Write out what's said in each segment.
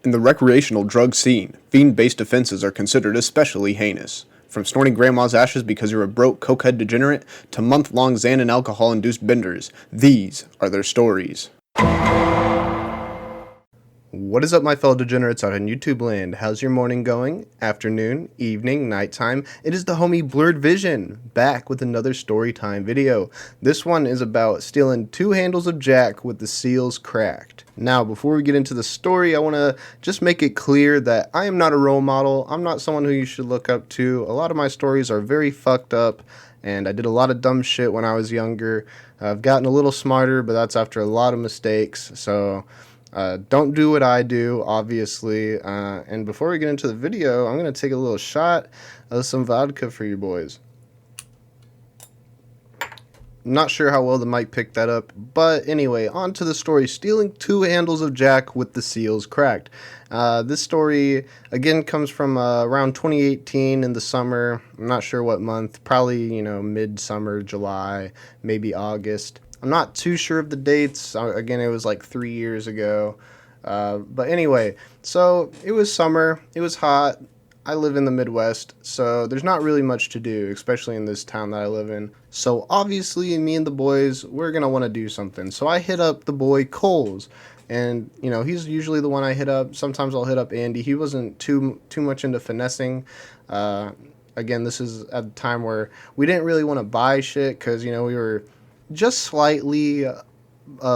In the recreational drug scene, fiend-based offenses are considered especially heinous. From snorting grandma's ashes because you're a broke cokehead degenerate to month-long Xan and alcohol-induced benders, these are their stories. What is up, my fellow degenerates out in YouTube land? How's your morning going? Afternoon, evening, nighttime? It is the homie Blurred Vision, back with another story time video. This one is about stealing 2 handles of Jack with the seals cracked. Now, before we get into the story, I want to just make it clear that I am not a role model. I'm not someone who you should look up to. A lot of my stories are very fucked up, and I did a lot of dumb shit when I was younger. I've gotten a little smarter, but that's after a lot of mistakes, so... don't do what I do, obviously. And before we get into the video, I'm going to take a little shot of some vodka for you boys. Not sure how well the mic picked that up, but anyway, on to the story. Stealing 2 handles of Jack with the seals cracked. This story, again, comes from around 2018 in the summer. I'm not sure what month. Probably, mid-summer, July, maybe August. I'm not too sure of the dates. Again, it was like 3 years ago. But anyway, so it was summer. It was hot. I live in the Midwest, so there's not really much to do, especially in this town that I live in. So obviously, me and the boys, we're going to want to do something. So I hit up the boy Coles. And, he's usually the one I hit up. Sometimes I'll hit up Andy. He wasn't too much into finessing. Again, this is at a time where we didn't really want to buy shit because, we were... just slightly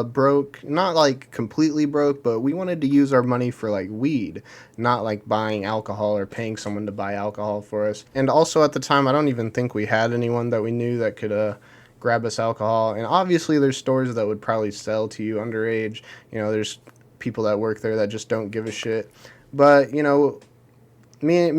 broke, not like completely broke, but we wanted to use our money for like weed, not like buying alcohol or paying someone to buy alcohol for us. And also at the time, I don't even think we had anyone that we knew that could grab us alcohol. And obviously there's stores that would probably sell to you underage. There's people that work there that just don't give a shit. But, me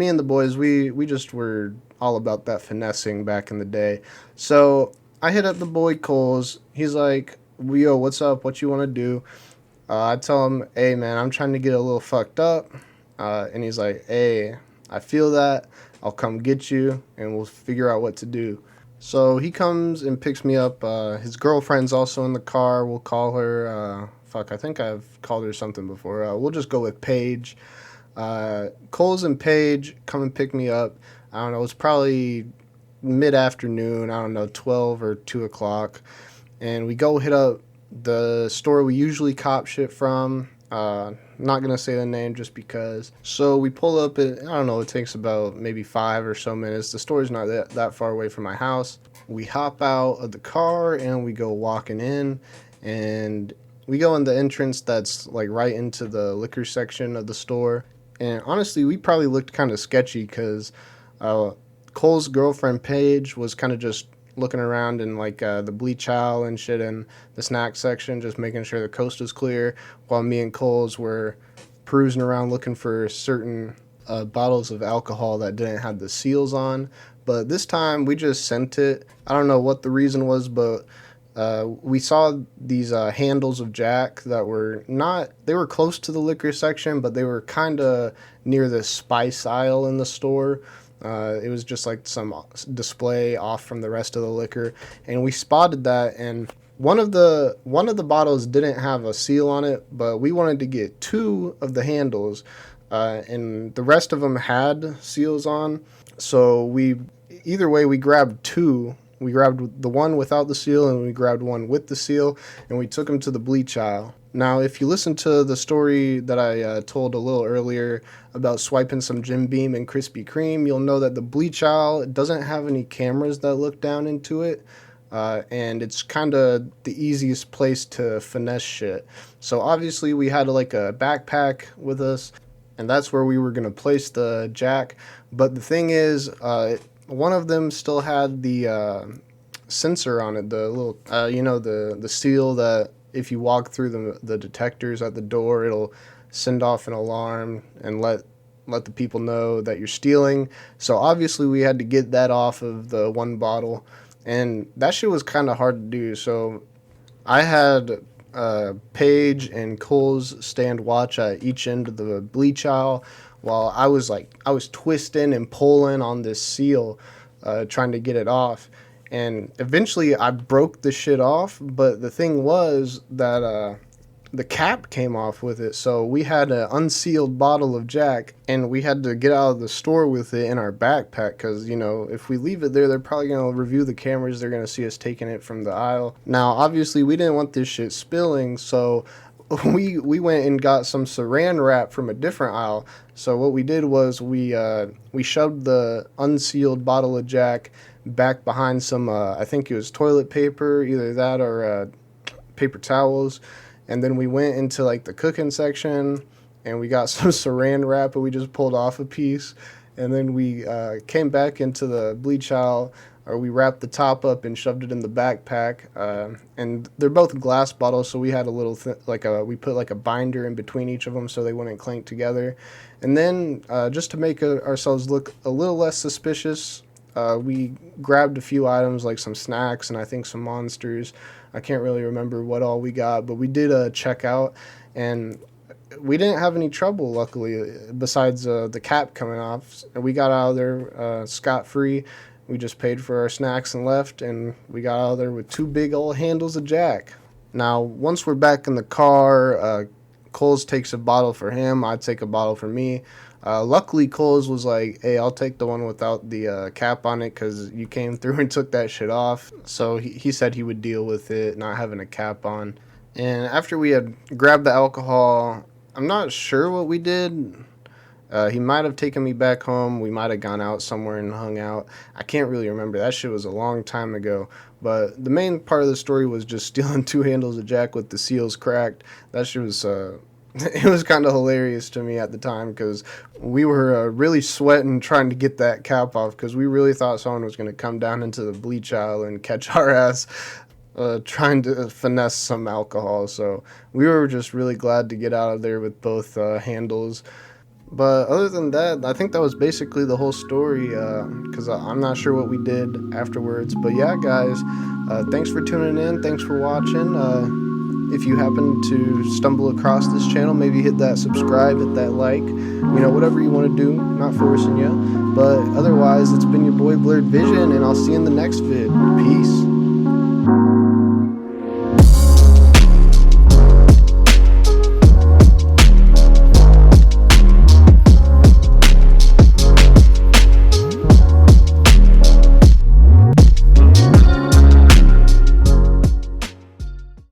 and the boys, we just were all about that finessing back in the day. So I hit up the boy Coles. He's like, yo, what's up? What you want to do? I tell him, hey, man, I'm trying to get a little fucked up. And he's like, hey, I feel that. I'll come get you, and we'll figure out what to do. So he comes and picks me up. His girlfriend's also in the car. We'll call her, I think I've called her something before. We'll just go with Paige. Coles and Paige come and pick me up. I don't know, it's probably... mid-afternoon, 12 or 2 o'clock, and we go hit up the store we usually cop shit from. Not gonna say the name just because. So we pull up, it takes about maybe 5 or so minutes. The store's not that far away from my house. We hop out of the car and we go walking in, and we go in the entrance that's like right into the liquor section of the store. And honestly, we probably looked kind of sketchy because Cole's girlfriend Paige was kind of just looking around in like the bleach aisle and shit in the snack section, just making sure the coast was clear, while me and Cole's were perusing around looking for certain bottles of alcohol that didn't have the seals on. But this time we just sent it. I don't know what the reason was, but we saw these handles of Jack that were they were close to the liquor section, but they were kind of near the spice aisle in the store. It was just like some display off from the rest of the liquor, and we spotted that. And one of the bottles didn't have a seal on it, but we wanted to get 2 of the handles, and the rest of them had seals on. So we grabbed 2. We grabbed the one without the seal, and we grabbed one with the seal, and we took them to the bleach aisle. Now, if you listen to the story that I told a little earlier about swiping some Jim Beam and Krispy Kreme, you'll know that the bleach aisle doesn't have any cameras that look down into it, and it's kind of the easiest place to finesse shit. So obviously we had like a backpack with us, and that's where we were going to place the Jack. But the thing is, one of them still had the sensor on it, the little, the seal that... if you walk through the detectors at the door, it'll send off an alarm and let the people know that you're stealing. So obviously we had to get that off of the one bottle, and that shit was kind of hard to do. So I had Paige and Coles stand watch at each end of the bleach aisle while I was twisting and pulling on this seal, trying to get it off. And eventually I broke the shit off, but the thing was that the cap came off with it. So we had an unsealed bottle of Jack, and we had to get out of the store with it in our backpack because, you know, if we leave it there, they're probably going to review the cameras. They're going to see us taking it from the aisle. Now, obviously, we didn't want this shit spilling, so we went and got some saran wrap from a different aisle. So what we did was we shoved the unsealed bottle of Jack back behind some I think it was toilet paper, either that or paper towels, and then we went into like the cooking section and we got some saran wrap and we just pulled off a piece, and then we came back into the bleach aisle, or we wrapped the top up and shoved it in the backpack, and they're both glass bottles, so we had a little we put like a binder in between each of them so they wouldn't clank together. And then just to make ourselves look a little less suspicious, we grabbed a few items like some snacks and I think some Monsters. I can't really remember what all we got, but we did check out, and we didn't have any trouble, luckily, besides the cap coming off. We got out of there scot-free. We just paid for our snacks and left, and we got out of there with 2 big old handles of Jack. Now, once we're back in the car, Coles takes a bottle for him. I take a bottle for me. Luckily, Coles was like, hey, I'll take the one without the cap on it because you came through and took that shit off. So he said he would deal with it, not having a cap on. And after we had grabbed the alcohol, I'm not sure what we did. He might have taken me back home. We might have gone out somewhere and hung out. I can't really remember. That shit was a long time ago. But the main part of the story was just stealing 2 handles of Jack with the seals cracked. That shit was... it was kind of hilarious to me at the time because we were really sweating trying to get that cap off because we really thought someone was going to come down into the bleach aisle and catch our ass trying to finesse some alcohol. So we were just really glad to get out of there with both handles. But other than that, I think that was basically the whole story because I'm not sure what we did afterwards. But yeah, guys, thanks for tuning in. Thanks for watching. If you happen to stumble across this channel, maybe hit that subscribe, hit that like, you know, whatever you want to do, not forcing you. But otherwise, it's been your boy Blurred Vision, and I'll see you in the next vid. Peace.